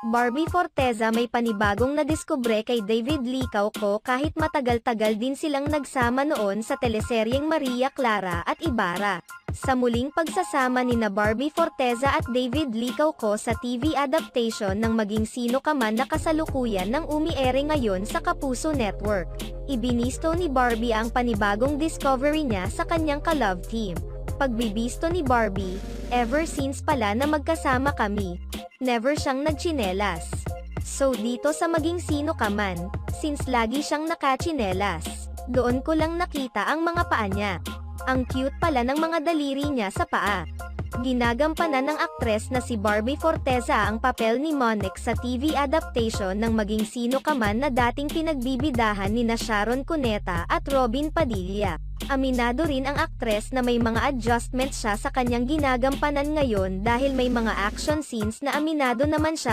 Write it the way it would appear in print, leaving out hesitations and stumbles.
Barbie Forteza may panibagong nadiskubre kay David Lee Cauco kahit matagal-tagal din silang nagsama noon sa teleseryeng Maria Clara at Ibarra. Sa muling pagsasama nina Barbie Forteza at David Lee Cauco sa TV adaptation ng Maging Sino Ka Man na kasalukuyan ng umiere ngayon sa Kapuso Network. Ibinisto ni Barbie ang panibagong discovery niya sa kanyang ka-love team. Pagbibisto ni Barbie, "Ever since pala na magkasama kami, never siyang nagtsinelas. So dito sa Maging Sino Ka Man, since lagi siyang nakatsinelas, doon ko lang nakita ang mga paa niya. Ang cute pala ng mga daliri niya sa paa." Ginagampanan ng aktres na si Barbie Forteza ang papel ni Monique sa TV adaptation ng Maging Sino Ka Man na dating pinagbibidahan nina Sharon Cuneta at Robin Padilla. Aminado rin ang aktres na may mga adjustments siya sa kanyang ginagampanan ngayon dahil may mga action scenes na aminado naman siyang